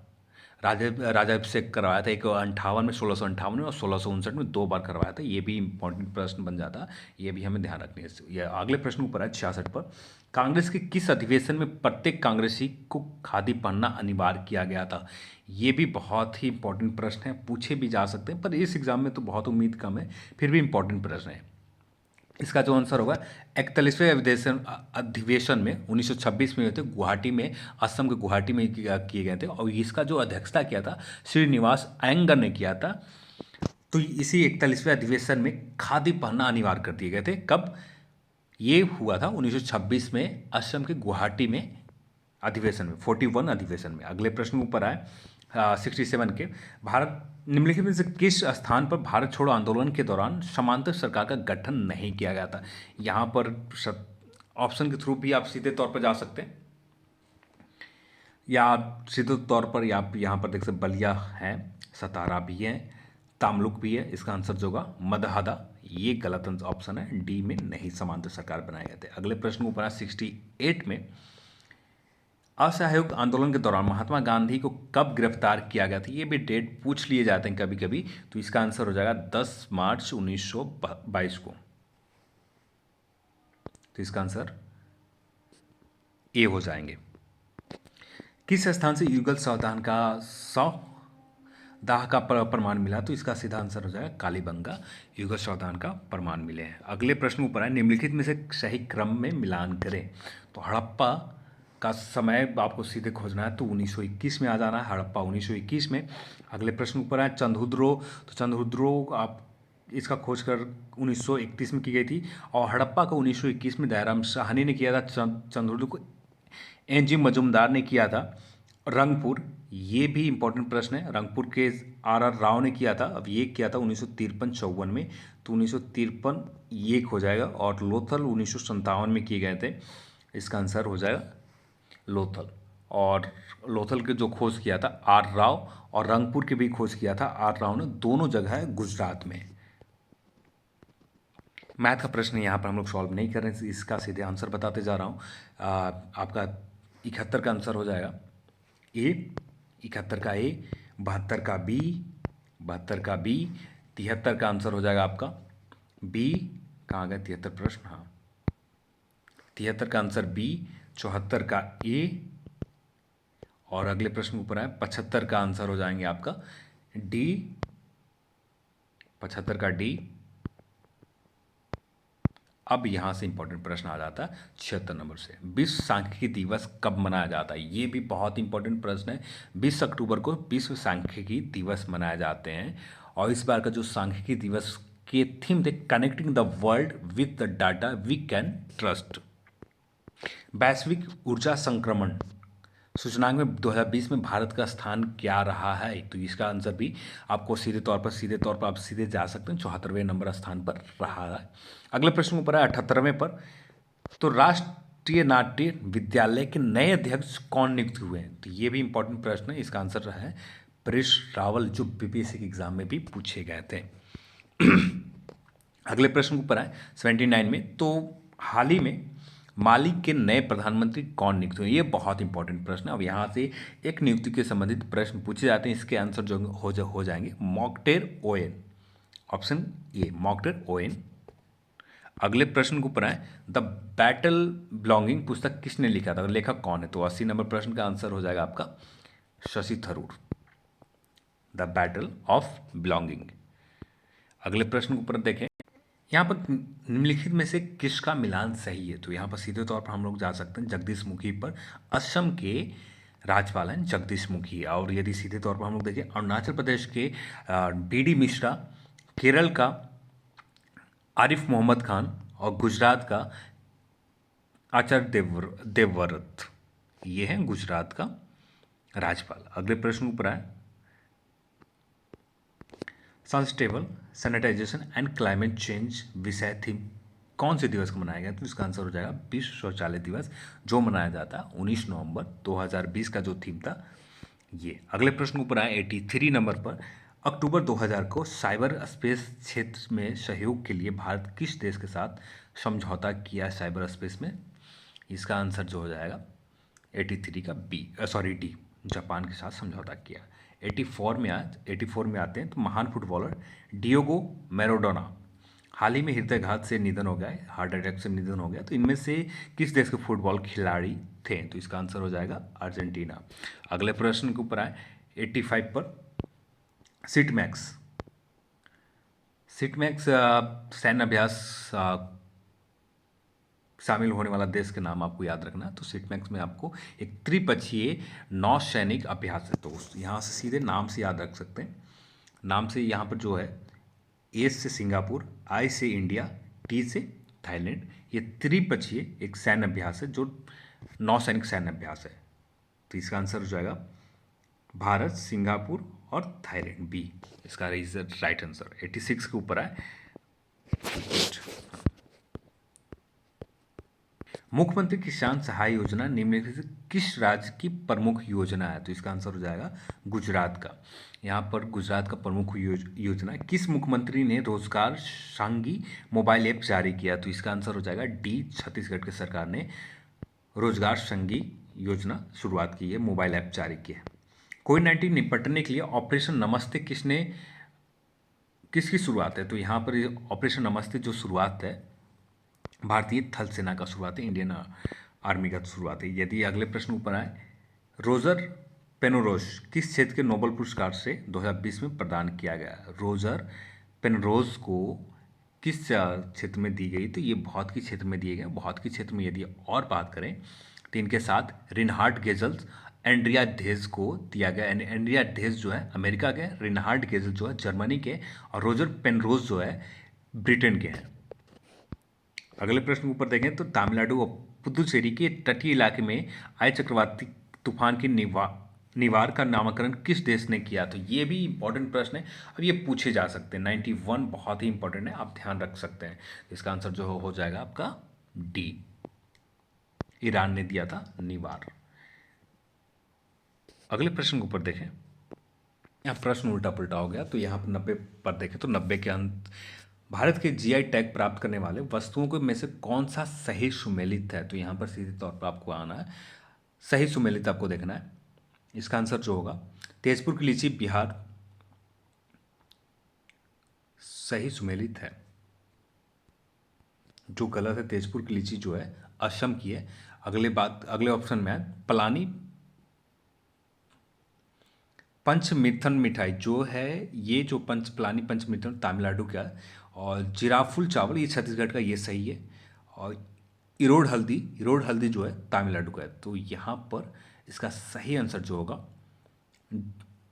राजाभिषेक करवाया था, एक 58 में 1658 में और 1659 में दो बार करवाया था। ये भी इंपॉर्टेंट प्रश्न बन जाता, ये भी हमें ध्यान रखनी है। यह अगले प्रश्न ऊपर है 66 पर, कांग्रेस के किस अधिवेशन में प्रत्येक कांग्रेसी को खादी पहनना अनिवार्य किया गया था, ये भी बहुत ही इंपॉर्टेंट प्रश्न है, पूछे भी जा सकते हैं, पर इस एग्जाम में तो बहुत उम्मीद कम है, फिर भी इंपॉर्टेंट प्रश्न है। इसका जो आंसर होगा 41वें अधिवेशन में 1926 में हुए थे, गुवाहाटी में, असम के गुवाहाटी में किए गए थे, और इसका जो अध्यक्षता किया था श्रीनिवास अयंगर ने किया था। तो इसी 41वें अधिवेशन में खादी पहनना अनिवार्य कर दिए गए थे। कब ये हुआ था, 1926 में असम के गुवाहाटी में अधिवेशन में, 41 अधिवेशन में। अगले प्रश्न ऊपर आए 67 के, भारत निम्नलिखित में से किस स्थान पर भारत छोड़ो आंदोलन के दौरान समांतर सरकार का गठन नहीं किया गया था। यहाँ पर ऑप्शन के थ्रू भी आप सीधे तौर पर जा सकते हैं, या आप सीधे तौर पर या आप यहाँ पर देख सकते, बलिया है, सतारा भी है, तामलुक भी है। इसका आंसर जो होगा मदहदा, ये गलत ऑप्शन है, डी में नहीं समांतर सरकार बनाए गए थे। अगले प्रश्न ऊपर है 68 में, असहयोग आंदोलन के दौरान महात्मा गांधी को कब गिरफ्तार किया गया था, ये भी डेट पूछ लिए जाते हैं कभी कभी, तो इसका आंसर हो जाएगा 10 मार्च 1922 को। तो इसका आंसर ए हो जाएंगे। किस स्थान से युगल सावधान का 100 दाह का प्रमाण मिला, तो इसका सीधा आंसर हो जाएगा कालीबंगा युग सावधान का प्रमाण मिले हैं। अगले प्रश्न ऊपर है, निम्नलिखित में से सही क्रम में मिलान करें। तो हड़प्पा का समय आपको सीधे खोजना है, तो 1921 में आ जाना है, हड़प्पा 1921 में। अगले प्रश्न ऊपर है चंद्रहुद्रो, तो चंद्रहुद्रो आप इसका खोज कर 1931 में की गई थी, और हड़प्पा को 1921 में दयाराम साहनी ने किया था, चंद्रहुद्रो को एन.जी. मजुमदार ने किया था। रंगपुर, ये भी इंपॉर्टेंट प्रश्न है, रंगपुर के आर राव ने किया था, अब ये किया था 1953-54 में, तो 1953 ये हो जाएगा। और लोथल 1957 में किए गए थे, इसका आंसर हो जाएगा लोथल। और लोथल के जो खोज किया था आर राव, और रंगपुर के भी खोज किया था आर राव ने, दोनों जगह है गुजरात में। मैथ का प्रश्न यहाँ पर हम लोग सॉल्व नहीं कर रहे हैं, इसका सीधे आंसर बताते जा रहा हूँ। आपका 71 का आंसर हो जाएगा ए, 71 का ए, 72 का बी, 72 का बी, 73 का आंसर हो जाएगा आपका बी। कहाँ गए 73 प्रश्न, हाँ 73 का आंसर बी, 74 का ए, और अगले प्रश्न ऊपर है 75 का आंसर हो जाएंगे आपका डी, 75 का डी। अब यहाँ से इंपॉर्टेंट प्रश्न आ जाता है 76 नंबर से, विश्व सांख्यिकी दिवस कब मनाया जाता है। ये भी बहुत इंपॉर्टेंट प्रश्न है। 20 अक्टूबर को विश्व सांख्यिकी दिवस मनाए जाते हैं, और इस बार का जो सांख्यिकी दिवस के थीम थे, connecting the world with the data we can trust. वैश्विक ऊर्जा संक्रमण सूचकांक में 2020 में भारत का स्थान क्या रहा है, तो इसका आंसर भी आपको सीधे तौर पर आप सीधे जा सकते हैं, 74वें नंबर स्थान पर रहा है। अगले प्रश्न ऊपर है 78वें पर, तो राष्ट्रीय नाट्य विद्यालय के नए अध्यक्ष कौन नियुक्त हुए हैं, तो ये भी इंपॉर्टेंट प्रश्न है, इसका आंसर रहा है परेश रावल, जो बीपीएससी के एग्जाम में भी पूछे गए थे। अगले प्रश्न ऊपर है 79 में, तो हाल ही में माली के नए प्रधानमंत्री कौन नियुक्त हुए, ये बहुत इंपॉर्टेंट प्रश्न है। अब यहाँ से एक नियुक्ति के संबंधित प्रश्न पूछे जाते हैं, इसके आंसर जो हो जाएंगे मोक्टेर ओएन, ऑप्शन ए मोक्टेर ओएन। अगले प्रश्न को ऊपर है, द बैटल बिलोंगिंग पुस्तक किसने लिखा था, लेखक कौन है, तो 80 नंबर प्रश्न का आंसर हो जाएगा आपका Shashi Tharoor, the battle of belonging. अगले प्रश्न के ऊपर देखें, यहाँ पर निम्नलिखित में से किसका मिलान सही है, तो यहाँ पर सीधे तौर पर हम लोग जा सकते हैं जगदीश मुखी पर। असम के राज्यपाल हैं जगदीश मुखी, और यदि सीधे तौर पर हम लोग देखें अरुणाचल प्रदेश के बी.डी. मिश्रा, केरल का आरिफ मोहम्मद खान, और गुजरात का आचार्य देवव्रत, ये हैं गुजरात का राज्यपाल। अगले प्रश्न ऊपर आए, sustainable sanitisation and climate change विषय थीम कौन से दिवस को मनाया गया, तो इसका आंसर हो जाएगा विश्व शौचालय दिवस, जो मनाया जाता है 19 नवंबर 2020 का जो थीम था ये। अगले प्रश्न ऊपर आए 83 नंबर पर, अक्टूबर 2000 को साइबर स्पेस क्षेत्र में सहयोग के लिए भारत किस देश के साथ समझौता किया साइबर स्पेस में, इसका आंसर जो हो जाएगा 83 का डी, जापान के साथ समझौता किया। 84 में आते हैं, तो महान फुटबॉलर डियोगो मैराडोना हाल ही में हृदयघात से निधन हो गया है, हार्ट अटैक से निधन हो गया, तो इनमें से किस देश के फुटबॉल खिलाड़ी थे, तो इसका आंसर हो जाएगा अर्जेंटीना। अगले प्रश्न के ऊपर आए 85 पर, सिटमैक्स सैन्य अभ्यास शामिल होने वाला देश के नाम आपको याद रखना है, तो सिटमैक्स में आपको एक त्रिपक्षीय नौसैनिक अभ्यास है, तो यहाँ से सीधे नाम से याद रख सकते हैं। नाम से यहाँ पर जो है एस से सिंगापुर, आई से इंडिया, टी से थाईलैंड, ये त्रिपक्षीय एक सैन्य अभ्यास है, जो नौसैनिक सैन्य अभ्यास है, तो इसका आंसर हो जाएगा भारत, सिंगापुर और थाईलैंड, बी इसका राइट आंसर। 86 के ऊपर आए, मुख्यमंत्री किसान सहाय योजना निम्नलिखित से किस राज्य की प्रमुख योजना है, तो इसका आंसर हो जाएगा गुजरात का। यहाँ पर गुजरात का प्रमुख योजना किस मुख्यमंत्री ने रोजगार संगी मोबाइल ऐप जारी किया, तो इसका आंसर हो जाएगा डी, छत्तीसगढ़ की सरकार ने रोजगार संगी योजना शुरुआत की है, मोबाइल ऐप जारी किया है। कोविड-19 निपटने के लिए ऑपरेशन नमस्ते किसकी शुरुआत है, तो यहाँ पर ऑपरेशन नमस्ते जो शुरुआत है भारतीय थल सेना का शुरुआत है, इंडियन आर्मी का शुरुआत है। यदि अगले प्रश्न ऊपर आए, रोजर पेनरोज किस क्षेत्र के नोबेल पुरस्कार से 2020 में प्रदान किया गया? रोजर पेनरोज को किस क्षेत्र में दी गई? तो ये भौतिकी क्षेत्र में दिए गए। भौतिकी क्षेत्र में यदि और बात करें तो इनके साथ रिनहार्ड गेजल्स, एंड्रिया ढेज को दिया गया। एंड्रिया ढेज जो है अमेरिका के, रिनहार्ड गेजल जो है जर्मनी के, और रोजर पेनरोज जो है ब्रिटेन के हैं। अगले प्रश्न के ऊपर देखें तो तमिलनाडु और पुदुचेरी के तटीय इलाके में आए चक्रवाती तूफान की निवार का नामकरण किस देश ने किया? तो ये भी इंपॉर्टेंट प्रश्न है, अब ये पूछे जा सकते हैं। 91 बहुत ही इंपॉर्टेंट है, आप ध्यान रख सकते हैं। इसका आंसर जो हो जाएगा आपका डी, ईरान ने दिया था निवार। अगले प्रश्न के ऊपर देखें, यहाँ प्रश्न उल्टा पुल्टा हो गया, तो यहाँ पर 90 पर देखें तो 90 के अंत भारत के जीआई टैग प्राप्त करने वाले वस्तुओं को में से कौन सा सही सुमेलित है? तो यहाँ पर सीधे तौर पर आपको आना है, सही सुमेलित आपको देखना है। इसका आंसर जो होगा तेजपुर की लीची बिहार सही सुमेलित है। जो गलत है, तेजपुर की लीची जो है असम की है। अगले ऑप्शन में है पलानी पंचमिथन मिठाई जो है, ये जो पलानी पंचमिथन तमिलनाडु का है, और जिराफुल चावल ये छत्तीसगढ़ का, ये सही है। और इरोड हल्दी जो है तमिलनाडु का है। तो यहाँ पर इसका सही आंसर जो होगा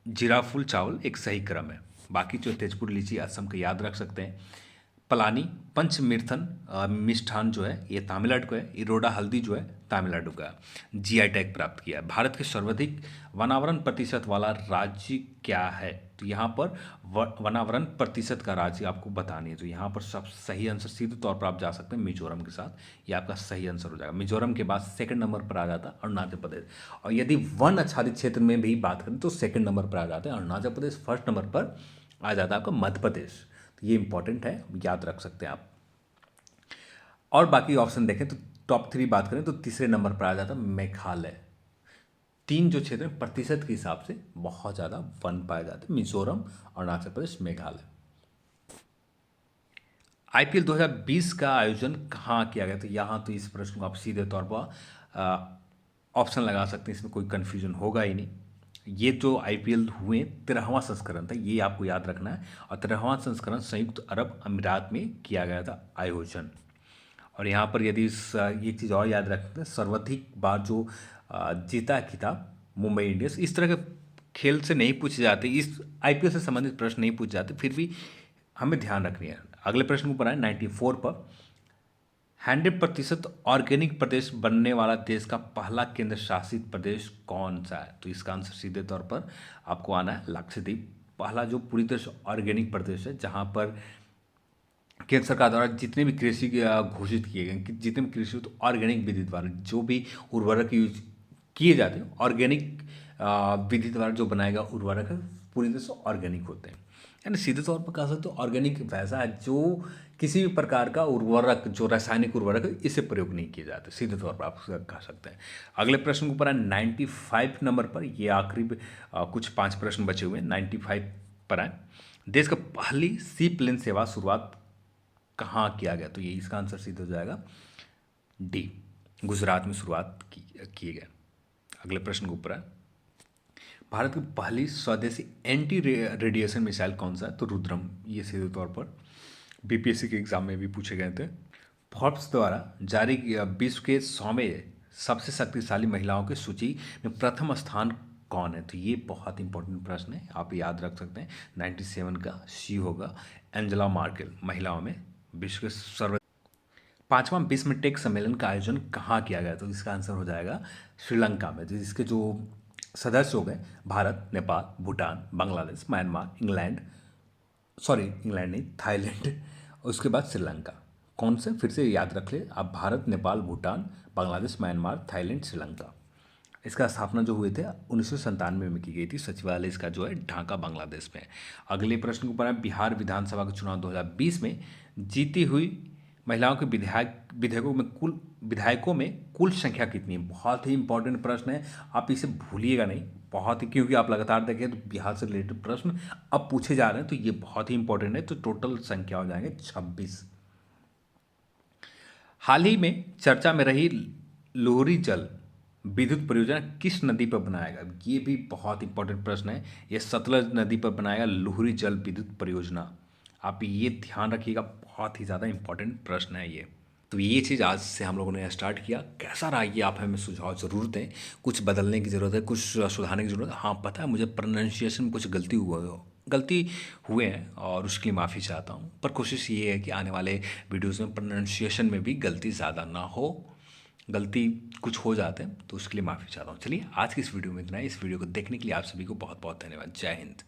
जिराफुल चावल एक सही क्रम है। बाकी जो तेजपुर लीची असम का याद रख सकते हैं। पलानी पंचमीर्थन मिष्ठान जो है ये तमिलनाडु का है। इरोडा हल्दी जो है तमिलनाडु का जीआई टैग प्राप्त किया है। भारत के सर्वाधिक वनावरण प्रतिशत वाला राज्य क्या है? तो यहाँ पर वनावरण प्रतिशत का राज्य आपको बतानी है। तो यहाँ पर सब सही आंसर सीधे तौर पर आप जा सकते हैं मिजोरम के साथ, ये आपका सही आंसर हो जाएगा। मिजोरम के बाद सेकंड नंबर पर आ जाता है अरुणाचल प्रदेश। और यदि वन आच्छादित क्षेत्र में भी बात करें तो सेकंड नंबर पर आ जाते हैं अरुणाचल प्रदेश, फर्स्ट नंबर पर आ जाता है आपका मध्य प्रदेश। तो ये इंपॉर्टेंट है, याद रख सकते हैं आप। और बाकी ऑप्शन देखें तो टॉप 3 बात करें तो तीसरे नंबर पर आ जाता है मेघालय। 3 जो क्षेत्र हैं प्रतिशत के हिसाब से बहुत ज़्यादा वन पाए जाते हैं, मिजोरम, अरुणाचल प्रदेश, मेघालय। आईपीएल 2020 का आयोजन कहाँ किया गया? तो यहाँ तो इस प्रश्न को आप सीधे तौर पर ऑप्शन लगा सकते हैं, इसमें कोई कन्फ्यूजन होगा ही नहीं। ये जो आईपीएल हुए 13वां संस्करण था, ये आपको याद रखना है। और 13वां संस्करण संयुक्त अरब अमीरात में किया गया था आयोजन। और यहाँ पर यदि ये चीज़ और याद रखते हैं, सर्वाधिक बार जो जीता खिताब मुंबई इंडियंस। इस तरह के खेल से नहीं पूछे जाते, इस आईपीएल से संबंधित प्रश्न नहीं पूछे जाते, फिर भी हमें ध्यान रखनी है। अगले प्रश्न ऊपर आए 94 पर, 100% ऑर्गेनिक प्रदेश बनने वाला देश का पहला केंद्र शासित प्रदेश कौन सा है? तो इसका आंसर सीधे तौर पर आपको आना है लक्षद्वीप। पहला जो पूरी तरह से ऑर्गेनिक प्रदेश है, जहाँ पर केंद्र सरकार द्वारा जितने भी कृषि घोषित किए गए कि जितने भी कृषि तो ऑर्गेनिक विधि द्वारा जो भी उर्वरक यूज किए जाते हैं, ऑर्गेनिक विधि द्वारा जो बनाएगा उर्वरक है पूरी तरह से ऑर्गेनिक होते हैं। यानी सीधे तौर पर कह सकते हो ऑर्गेनिक वैसा है जो किसी भी प्रकार का उर्वरक, जो रासायनिक उर्वरक है, इसे प्रयोग नहीं किए जाते। सीधे तौर पर आप कह सकते हैं। अगले प्रश्न के ऊपर है 95 नंबर पर, ये आखिरी कुछ 5 प्रश्न बचे हुए हैं। 95 पर आए, देश का पहली सी प्लेन सेवा शुरुआत कहाँ किया गया? तो ये इसका आंसर सीधे हो जाएगा डी, गुजरात में शुरुआत किए गए। अगले प्रश्न के ऊपर है, भारत की पहली स्वदेशी एंटी रेडिएशन मिसाइल कौन सा है? तो रुद्रम। ये सीधे तौर पर बीपीएससी के एग्जाम में भी पूछे गए थे। फोर्ब्स द्वारा जारी विश्व के 100वें सबसे शक्तिशाली महिलाओं की सूची में प्रथम स्थान कौन है? तो ये बहुत इंपॉर्टेंट प्रश्न है, आप याद रख सकते हैं। 97 का सी होगा एंजेला मार्केल, महिलाओं में विश्व के सर्व 5वां विश्व टेक सम्मेलन का आयोजन कहाँ किया गया? तो इसका आंसर हो जाएगा श्रीलंका में। तो इसके जो सदस्य हो गए भारत, नेपाल, भूटान, बांग्लादेश, म्यांमार, इंग्लैंड नहीं, थाईलैंड, उसके बाद श्रीलंका। कौन से? फिर से याद रख ले आप, भारत, नेपाल, भूटान, बांग्लादेश, म्यांमार, थाईलैंड, श्रीलंका। इसका स्थापना जो हुए थे 1997 में की गई थी। सचिवालय इसका जो है ढाका, बांग्लादेश में। अगले प्रश्न के ऊपर है, बिहार विधानसभा के चुनाव 2020 में जीती हुई महिलाओं के विधायकों में कुल संख्या कितनी है? बहुत ही इंपॉर्टेंट प्रश्न है, आप इसे भूलिएगा नहीं, बहुत ही, क्योंकि आप लगातार देखें तो बिहार से रिलेटेड प्रश्न अब पूछे जा रहे हैं, तो ये बहुत ही इंपॉर्टेंट है। तो टोटल संख्या हो जाएंगे 26। हाल ही में चर्चा में रही लोहरी जल विद्युत परियोजना किस नदी पर बनाएगा? ये भी बहुत इंपॉर्टेंट प्रश्न है। ये सतलज नदी पर बनाएगा लुहरी जल विद्युत परियोजना। आप ये ध्यान रखिएगा, बहुत ही ज़्यादा इंपॉर्टेंट प्रश्न है ये। तो ये चीज़ आज से हम लोगों ने स्टार्ट किया। कैसा रहा ये आप हमें सुझाव ज़रूर दें। कुछ बदलने की ज़रूरत है, कुछ सुधारने की ज़रूरत है। हाँ, पता है मुझे प्रोनाउंसिएशन में कुछ गलती हुए हैं और उसकी माफ़ी चाहता हूँ। पर कोशिश ये है कि आने वाले वीडियोज़ में प्रोनाउंसिएशन में भी गलती ज़्यादा ना हो। गलती कुछ हो जाते हैं तो उसके लिए माफ़ी चाहता हूँ। चलिए आज की इस वीडियो में इतना ही। इस वीडियो को देखने के लिए आप सभी को बहुत बहुत धन्यवाद। जय हिंद।